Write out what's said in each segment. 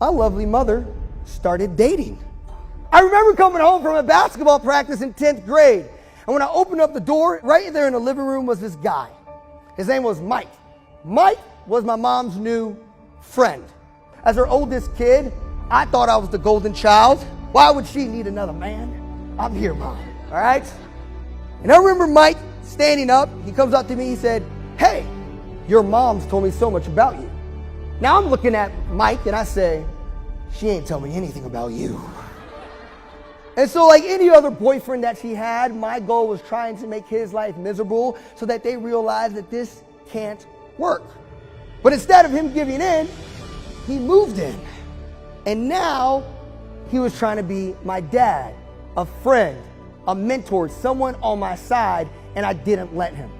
my lovely mother started dating. I remember coming home from a basketball practice in 10th grade, and when I opened up the door, right there in the living room was this guy. His name was Mike. Mike was my mom's new friend. As her oldest kid, I thought I was the golden child. Why would she need another man? I'm here, Mom, all right? And I remember Mike standing up. He comes up to me, he said, "Hey, your mom's told me so much about you." Now I'm looking at Mike and I say, "She ain't told me anything about you." And so like any other boyfriend that she had, my goal was trying to make his life miserable so that they realize that this can't work. But instead of him giving in, he moved in. And now he was trying to be my dad, a friend, a mentor, someone on my side, and I didn't let him.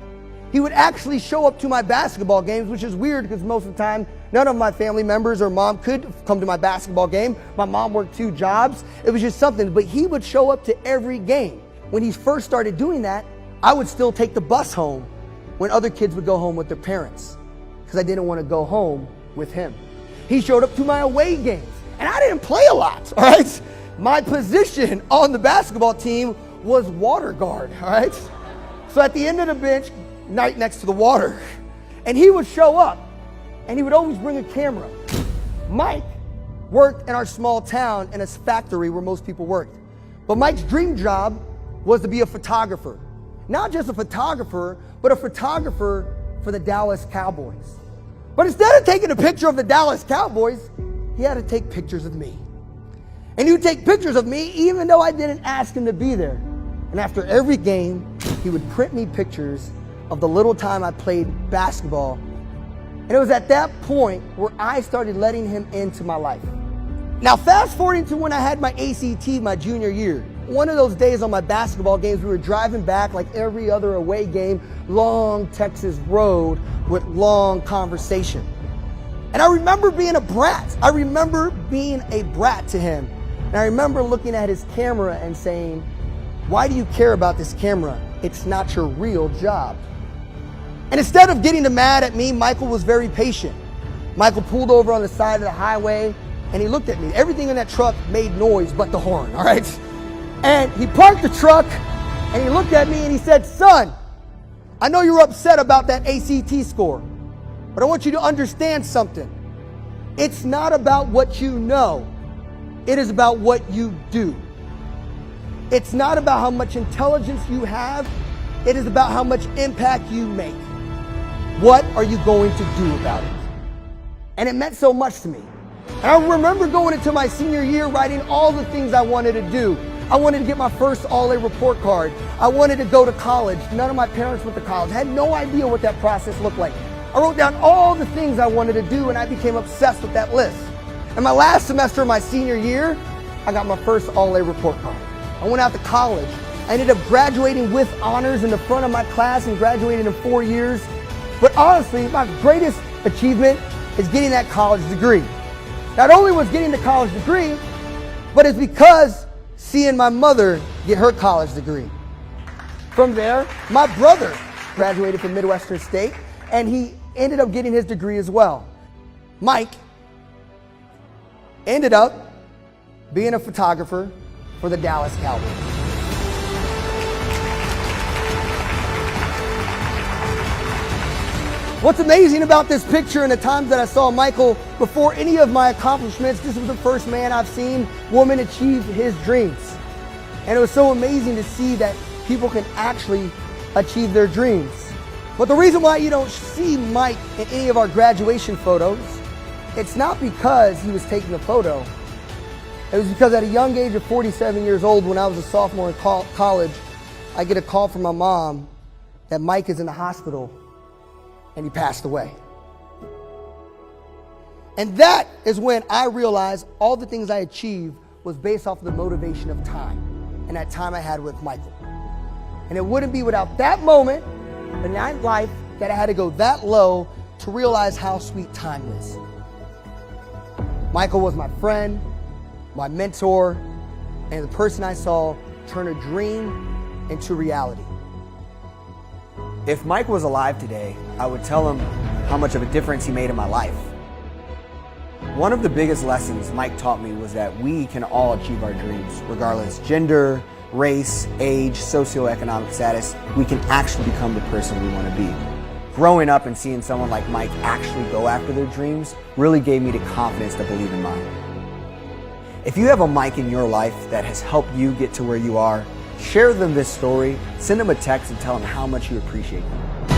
He would actually show up to my basketball games, which is weird because most of the time, none of my family members or mom could come to my basketball game. My mom worked 2 jobs. It was just something, but he would show up to every game. When he first started doing that, I would still take the bus home when other kids would go home with their parents because I didn't want to go home with him. He showed up to my away games, and I didn't play a lot, all right? My position on the basketball team was water guard, all right? So at the end of the bench, right next to the water, and he would show up, and he would always bring a camera. Mike worked in our small town in a factory where most people worked. But Mike's dream job was to be a photographer. Not just a photographer, but a photographer for the Dallas Cowboys. But instead of taking a picture of the Dallas Cowboys, he had to take pictures of me. And he would take pictures of me even though I didn't ask him to be there. And after every game, he would print me pictures of the little time I played basketball. And it was at that point where I started letting him into my life. Now fast forwarding to when I had my ACT my junior year. One of those days on my basketball games, we were driving back like every other away game, long Texas road with long conversation. And I remember being a brat. I remember being a brat to him. And I remember looking at his camera and saying, "Why do you care about this camera? It's not your real job." And instead of getting mad at me, Michael was very patient. Michael pulled over on the side of the highway and he looked at me. Everything in that truck made noise but the horn, all right? And he parked the truck and he looked at me and he said, "Son, I know you're upset about that ACT score, but I want you to understand something. It's not about what you know. It is about what you do. It's not about how much intelligence you have. It is about how much impact you make. What are you going to do about it?" And it meant so much to me. And I remember going into my senior year writing all the things I wanted to do. I wanted to get my first all-A report card. I wanted to go to college. None of my parents went to college. I had no idea what that process looked like. I wrote down all the things I wanted to do and I became obsessed with that list. And my last semester of my senior year, I got my first all-A report card. I went out to college. I ended up graduating with honors in the front of my class and graduated in 4 years. But honestly, my greatest achievement is getting that college degree. Not only was getting the college degree, but it's because seeing my mother get her college degree. From there, my brother graduated from Midwestern State and he ended up getting his degree as well. Mike ended up being a photographer for the Dallas Cowboys. What's amazing about this picture and the times that I saw Michael before any of my accomplishments, this was the first man I've seen woman achieve his dreams. And it was so amazing to see that people can actually achieve their dreams. But the reason why you don't see Mike in any of our graduation photos, it's not because he was taking a photo. It was because at a young age of 47 years old, when I was a sophomore in college, I get a call from my mom that Mike is in the hospital and he passed away. And that is when I realized all the things I achieved was based off of the motivation of time and that time I had with Michael. And it wouldn't be without that moment in my life that I had to go that low to realize how sweet time is. Michael was my friend, my mentor, and the person I saw turn a dream into reality. If Mike was alive today, I would tell him how much of a difference he made in my life. One of the biggest lessons Mike taught me was that we can all achieve our dreams, regardless gender, race, age, socioeconomic status. We can actually become the person we want to be. Growing up and seeing someone like Mike actually go after their dreams really gave me the confidence to believe in mine. If you have a Mike in your life that has helped you get to where you are, share them this story, send them a text and tell them how much you appreciate them.